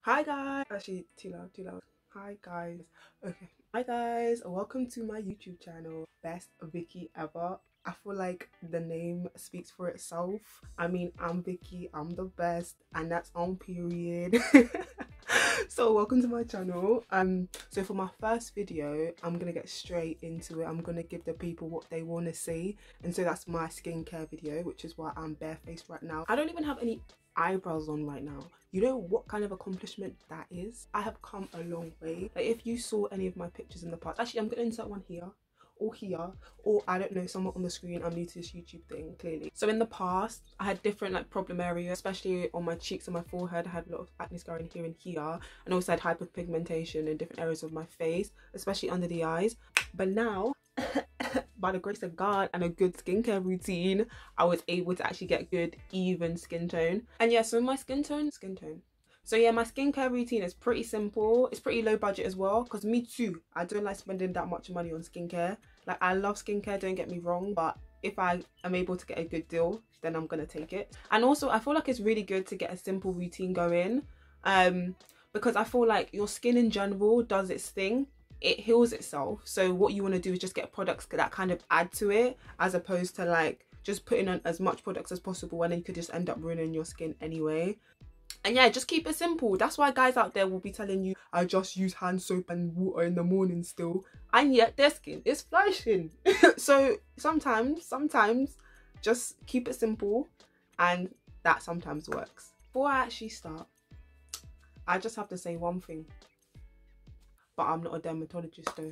Hi guys, actually too loud, too loud. Hi guys, okay. Hi guys, welcome to my YouTube channel, Best Vicky Ever. I feel like the name speaks for itself. I mean, I'm Vicky, I'm the best, and that's on period. So welcome to my channel. So for my first video, I'm gonna get straight into it. I'm gonna give the people what they want to see, and so that's my skincare video, which is why I'm barefaced right now. I don't even have any eyebrows on right now. You know what kind of accomplishment that is? I have come a long way. Like, if you saw any of my pictures in the past, actually I'm gonna insert one here or here, or I don't know, somewhere on the screen. I'm new to this YouTube thing, clearly. So in the past I had different like problem areas, especially on my cheeks and my forehead. I had a lot of acne scarring here and here, and also had hyperpigmentation in different areas of my face, especially under the eyes. But now by the grace of God and a good skincare routine, I was able to actually get good even skin tone. And yeah, so my skin tone. So yeah, my skincare routine is pretty simple. It's pretty low budget as well, because me too, I don't like spending that much money on skincare. Like, I love skincare, don't get me wrong, but if I am able to get a good deal, then I'm gonna take it. And also I feel like it's really good to get a simple routine going, because I feel like your skin in general does its thing. It heals itself, so what you want to do is just get products that kind of add to it, as opposed to like just putting on as much products as possible, and then you could just end up ruining your skin anyway. And yeah, just keep it simple. That's why guys out there will be telling you, I just use hand soap and water in the morning still, and yet their skin is flourishing. So sometimes just keep it simple, and that sometimes works. Before I actually start, I just have to say one thing. But I'm not a dermatologist though.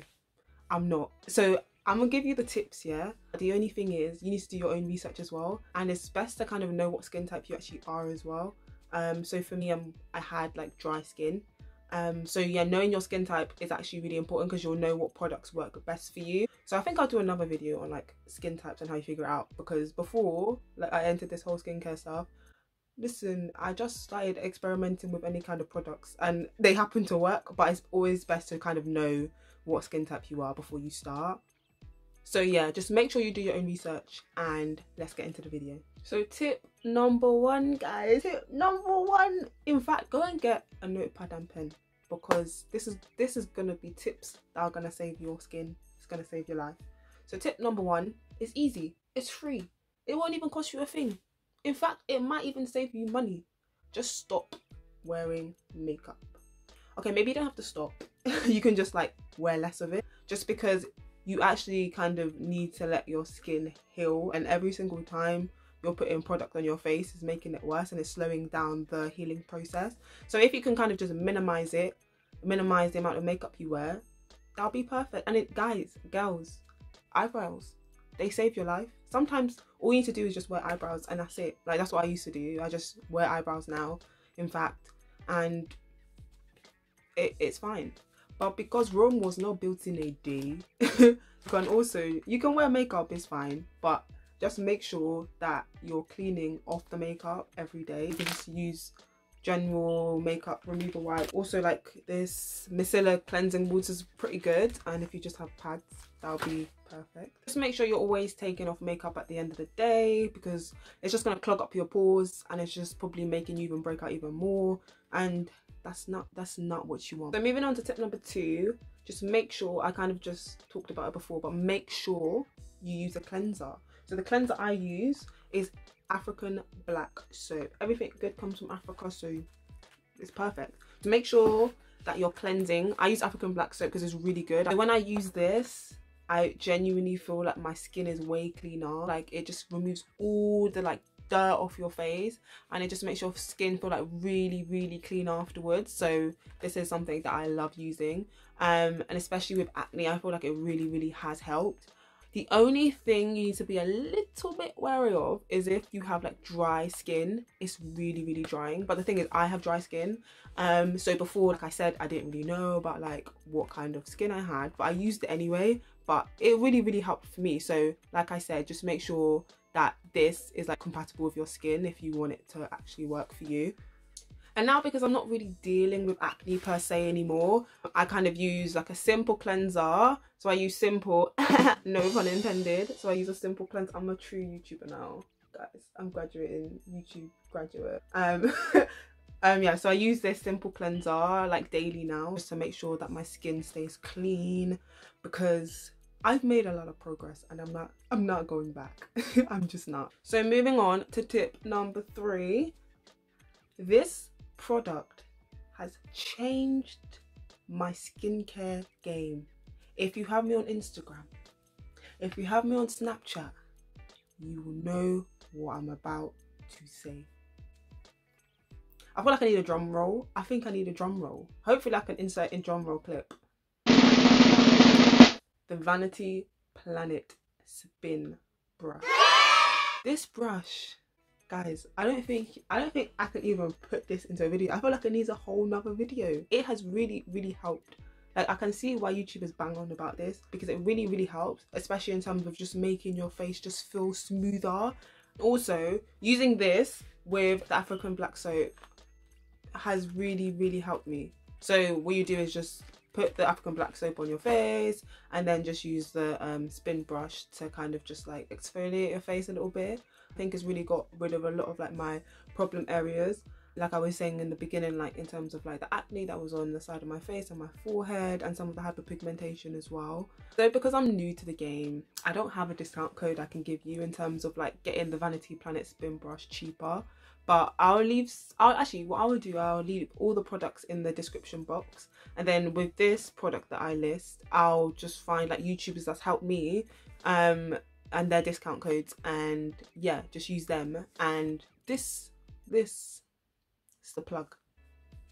I'm not. So I'm gonna give you the tips, yeah? The only thing is you need to do your own research as well, and it's best to kind of know what skin type you actually are as well. So for me, I had like dry skin. So yeah, knowing your skin type is actually really important, because you'll know what products work best for you. So I think I'll do another video on like skin types and how you figure it out, because before like I entered this whole skincare stuff, listen, I just started experimenting with any kind of products and they happen to work, but it's always best to kind of know what skin type you are before you start. So yeah, just make sure you do your own research, and let's get into the video. So tip number one, guys, tip number one, in fact, go and get a notepad and pen, because this is gonna be tips that are gonna save your skin. It's gonna save your life. So tip number one is easy, it's free, it won't even cost you a thing. In fact, it might even save you money. Just stop wearing makeup. Okay, maybe you don't have to stop. You can just like wear less of it, just because you actually kind of need to let your skin heal, and every single time you're putting product on your face is making it worse, and it's slowing down the healing process. So if you can kind of just minimize the amount of makeup you wear, that'll be perfect. And it, guys, girls, eyebrows, they save your life. Sometimes all you need to do is just wear eyebrows, and that's it. Like, that's what I used to do. I just wear eyebrows now, in fact, and it's fine. But because Rome was not built in a day, you can wear makeup, it's fine, but just make sure that you're cleaning off the makeup every day. You can just use general makeup remover wipe. Also, like, this micellar cleansing water is pretty good, and if you just have pads, that'll be perfect. Just make sure you're always taking off makeup at the end of the day, because it's just going to clog up your pores, and it's just probably making you even break out even more, and that's not what you want. So moving on to tip number two, just make sure, I kind of just talked about it before, but make sure you use a cleanser. So the cleanser I use is African black soap. Everything good comes from Africa, so it's perfect. So make sure that you're cleansing. I use African black soap because it's really good. And when I use this, I genuinely feel like my skin is way cleaner. Like, it just removes all the like dirt off your face, and it just makes your skin feel like really clean afterwards. So this is something that I love using, and especially with acne, I feel like it really has helped. The only thing you need to be a little bit wary of is if you have like dry skin. It's really drying. But the thing is, I have dry skin. So before, like I said, I didn't really know about like what kind of skin I had, but I used it anyway. But it really helped for me. So like I said, just make sure that this is like compatible with your skin if you want it to actually work for you. And now, because I'm not really dealing with acne per se anymore, I kind of use like a simple cleanser. So I use simple, no pun intended. So I use a simple cleanser. I'm a true YouTuber now, guys. I'm graduating YouTube graduate. Yeah, so I use this simple cleanser like daily now, just to make sure that my skin stays clean, because I've made a lot of progress and I'm not going back. I'm just not. So moving on to tip number 3. This product has changed my skincare game. If you have me on Instagram, if you have me on Snapchat, you will know what I'm about to say. I feel like I need a drum roll. I think I need a drum roll. Hopefully I can insert in drum roll clip. The Vanity Planet Spin Brush. This brush, guys, I don't think I can even put this into a video. I feel like it needs a whole nother video. It has really helped. Like, I can see why YouTubers bang on about this, because it really helps, especially in terms of just making your face just feel smoother. Also, using this with the African black soap has really helped me. So what you do is just put the African black soap on your face and then just use the spin brush to kind of just like exfoliate your face a little bit. I think it's really got rid of a lot of like my problem areas, like I was saying in the beginning, like in terms of like the acne that was on the side of my face and my forehead, and some of the hyperpigmentation as well. So because I'm new to the game, I don't have a discount code I can give you in terms of like getting the Vanity Planet Spin Brush cheaper. But I'll leave all the products in the description box, and then with this product that I list, I'll just find like YouTubers that's helped me and their discount codes, and yeah, just use them. And this is the plug.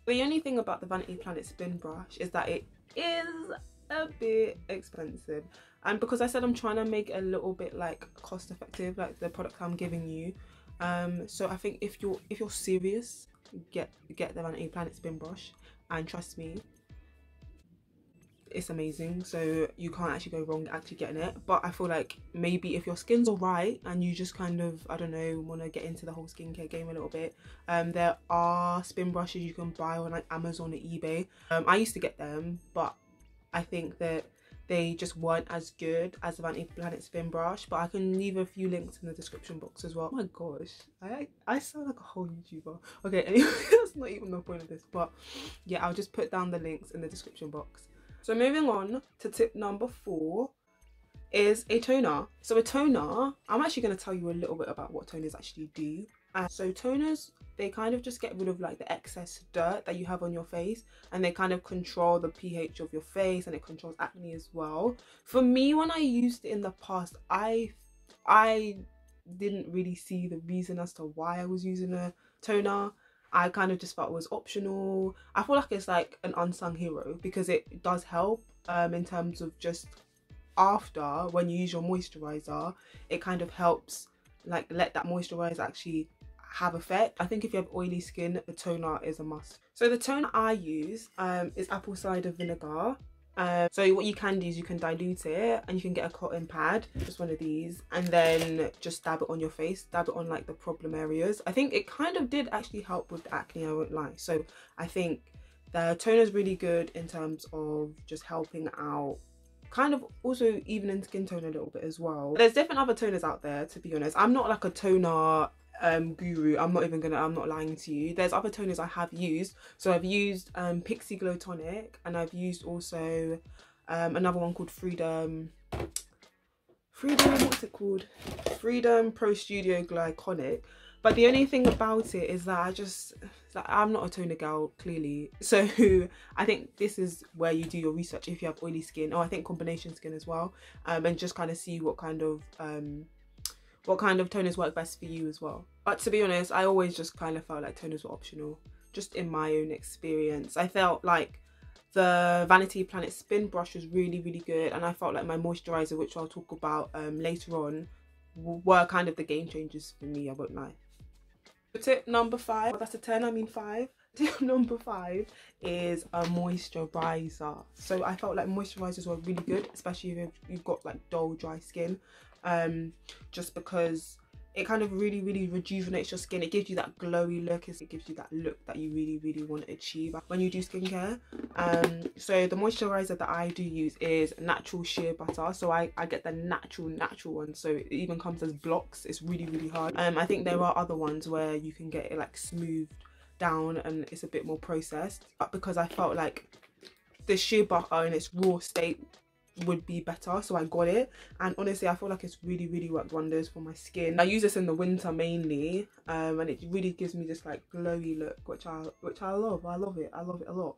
The only thing about the Vanity Planet Spin Brush is that it is a bit expensive, and because I said I'm trying to make it a little bit like cost effective, like the product I'm giving you, so I think if you're serious, get the Vanity Planet Spin Brush, and trust me, it's amazing. So you can't actually go wrong actually getting it. But I feel like maybe if your skin's alright and you just kind of, I don't know, want to get into the whole skincare game a little bit, there are spin brushes you can buy on like Amazon or eBay. I used to get them, but I think that they just weren't as good as the Vanity Planet Spin Brush. But I can leave a few links in the description box as well. Oh my gosh, I sound like a whole YouTuber. Okay, anyway, that's not even the point of this, but yeah, I'll just put down the links in the description box. So moving on to tip number 4 is a toner. So a toner, I'm actually going to tell you a little bit about what toners actually do. So toners, they kind of just get rid of like the excess dirt that you have on your face, and they kind of control the pH of your face, and it controls acne as well. For me, when I used it in the past, I didn't really see the reason as to why I was using a toner. I kind of just felt it was optional. I feel like it's like an unsung hero, because it does help in terms of just after, when you use your moisturizer, it kind of helps like let that moisturizer actually have effect. I think if you have oily skin, the toner is a must. So the toner I use is apple cider vinegar. So what you can do is you can dilute it, and you can get a cotton pad, just one of these, and then just dab it on your face, dab it on like the problem areas. I think it kind of did actually help with the acne, I won't lie. So I think the toner is really good in terms of just helping out, kind of also evening skin tone a little bit as well. There's different other toners out there, to be honest. I'm not like a toner guru. I'm not lying to you. There's other toners I have used. So I've used Pixie Glow Tonic, and I've used also another one called Freedom, what's it called? Freedom Pro Studio Glyconic. But the only thing about it is that I'm not a toner girl, clearly. So I think this is where you do your research if you have oily skin, or I think combination skin as well, and just kind of see what kind of toners work best for you as well. But to be honest, I always just kind of felt like toners were optional, just in my own experience. I felt like the Vanity Planet Spin Brush was really good, and I felt like my moisturizer, which I'll talk about later on, were kind of the game changers for me, I won't lie. Tip number 5, well, that's a 10, I mean 5. Tip number 5 is a moisturizer. So I felt like moisturizers were really good, especially if you've got like dull, dry skin, just because it kind of really rejuvenates your skin. It gives you that glowy look. It gives you that look that you really want to achieve when you do skincare. So the moisturizer that I do use is natural shea butter. So I get the natural one. So it even comes as blocks. It's really hard. I think there are other ones where you can get it like smoothed down and it's a bit more processed, but because I felt like the shea butter in its raw state would be better, so I got it. And honestly, I feel like it's really worked wonders for my skin. I use this in the winter mainly, and it really gives me this like glowy look, which I love. I love it a lot.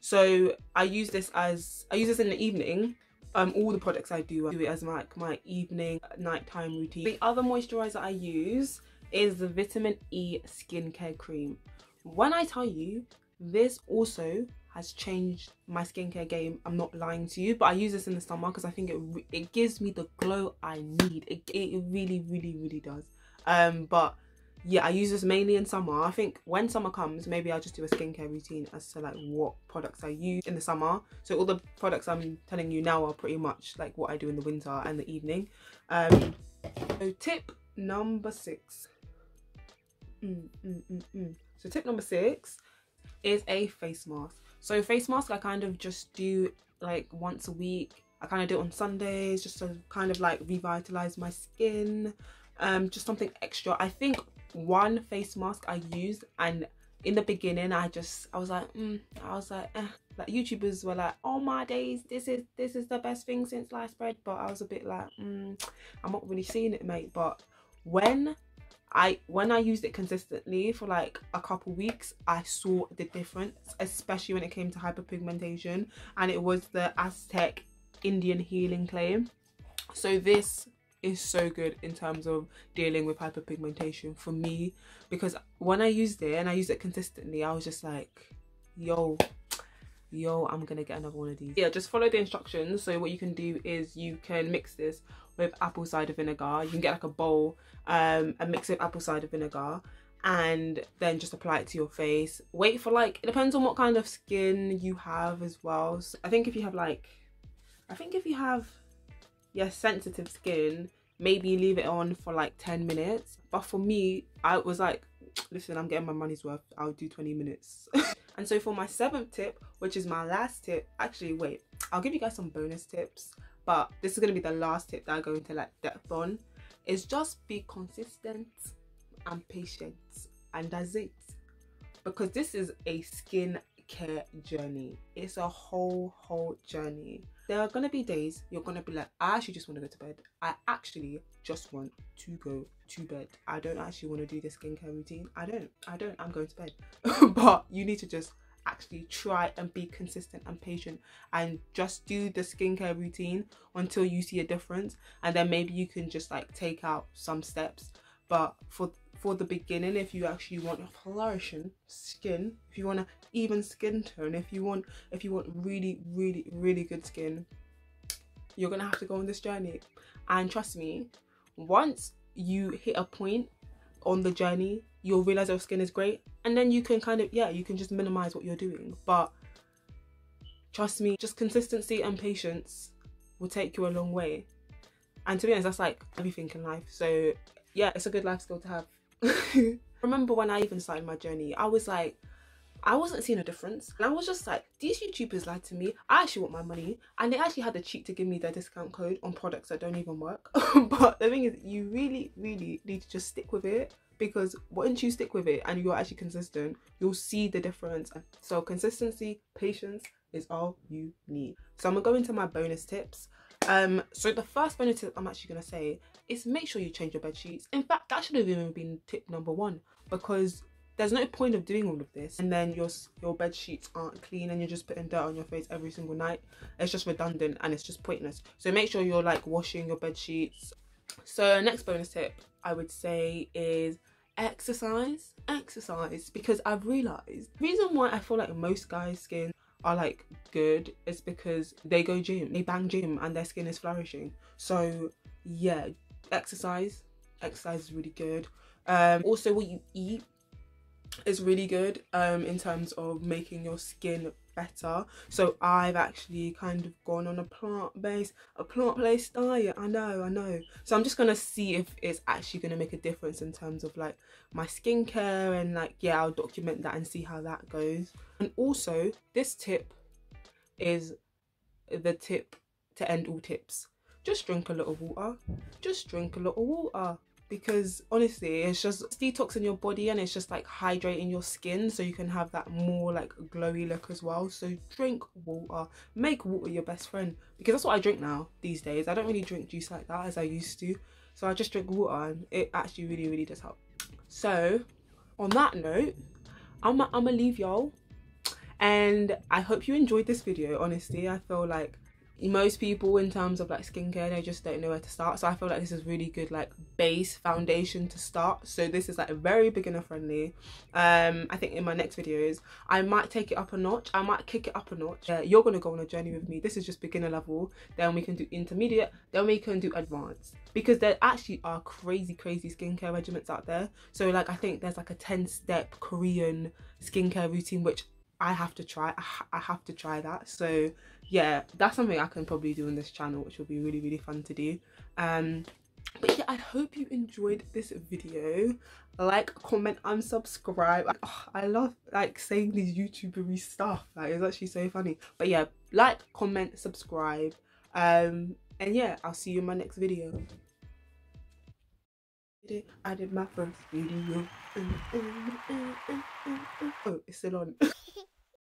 So I use this in the evening. All the products I do it as my evening nighttime routine. The other moisturizer I use is the vitamin E skincare cream. When I tell you, this also has changed my skincare game, I'm not lying to you, but I use this in the summer because I think it gives me the glow I need. It really does. But yeah, I use this mainly in summer. I think when summer comes, maybe I'll just do a skincare routine as to like what products I use in the summer. So all the products I'm telling you now are pretty much like what I do in the winter and the evening. So tip number 6. So tip number 6 is a face mask. So face mask I kind of just do like once a week. I kind of do it on Sundays just to kind of like revitalize my skin. Just something extra. I think one face mask I used, and in the beginning I was like like YouTubers were like, oh my days, this is the best thing since sliced bread, but I was a bit like I'm not really seeing it, mate. But when I used it consistently for like a couple weeks, I saw the difference, especially when it came to hyperpigmentation, and it was the AZTEC Indian Healing Clay. So this is so good in terms of dealing with hyperpigmentation for me, because when I used it and I used it consistently, I was just like, yo, I'm gonna get another one of these. Yeah, just follow the instructions. So what you can do is you can mix this with apple cider vinegar. You can get like a bowl and mix it with apple cider vinegar, and then just apply it to your face. Wait for like, it depends on what kind of skin you have as well. So I think if you have sensitive skin, maybe leave it on for like 10 minutes. But for me, I was like, listen, I'm getting my money's worth, I'll do 20 minutes. And so for my 7th tip, which is my last tip, actually wait, I'll give you guys some bonus tips, but this is going to be the last tip that I go into like depth on, is just be consistent and patient, and that's it. Because this is a skin care journey. It's a whole journey. There are gonna be days you're gonna be like, I actually just want to go to bed. I actually just want to go to bed. I don't actually want to do this skincare routine. I don't. I'm going to bed. But you need to just actually try and be consistent and patient, and just do the skincare routine until you see a difference, and then maybe you can just like take out some steps. But for the beginning, if you actually want a flourishing skin, if you want an even skin tone, if you want really good skin, you're gonna have to go on this journey. And trust me, once you hit a point on the journey, you'll realize your skin is great, and then you can kind of, you can just minimize what you're doing. But trust me, just consistency and patience will take you a long way. And to be honest, that's like everything in life. So yeah, it's a good life skill to have. Remember when I even started my journey, I was like, I wasn't seeing a difference, and I was just like, these YouTubers lied to me. I actually want my money, and they actually had the cheek to give me their discount code on products that don't even work. But the thing is, you really need to just stick with it, because once you stick with it and you're actually consistent, you'll see the difference. So consistency, patience is all you need. So I'm gonna go into my bonus tips. So the first bonus tip I'm actually gonna say is make sure you change your bed sheets. In fact, that should have even been tip number 1, because there's no point of doing all of this and then your bed sheets aren't clean and you're just putting dirt on your face every single night. It's just redundant and it's just pointless. So make sure you're like washing your bed sheets. So next bonus tip I would say is exercise, because I've realized the reason why I feel like most guys' skin are like good is because they go gym, they bang gym, and their skin is flourishing. So yeah, exercise is really good. Also what you eat is really good in terms of making your skin better. So I've actually kind of gone on a plant-based diet. I know. So I'm just gonna see if it's actually gonna make a difference in terms of like my skincare, and like, yeah, I'll document that and see how that goes. And also, this tip is the tip to end all tips. Just drink a lot of water. because honestly it's just detoxing your body, and it's just like hydrating your skin so you can have that more like glowy look as well. So drink water, make water your best friend, because that's what I drink now these days. I don't really drink juice like that as I used to, so I just drink water, and it actually really does help. So on that note, I'm gonna leave y'all, and I hope you enjoyed this video. Honestly, I feel like most people in terms of like skincare, they just don't know where to start, so I feel like this is really good like base foundation to start. So this is like very beginner friendly. I think in my next videos I might take it up a notch, I might kick it up a notch. You're gonna go on a journey with me. This is just beginner level, then we can do intermediate, then we can do advanced, because there actually are crazy skincare regimens out there. So like I think there's like a 10-step Korean skincare routine which I have to try. I have to try that. So yeah, that's something I can probably do on this channel, which will be really fun to do. But yeah, I hope you enjoyed this video. Like, comment, and subscribe. Oh, I love like saying these YouTubery stuff, like it's actually so funny. But yeah, like, comment, subscribe, and yeah, I'll see you in my next video. I did my first video. Oh, it's still on.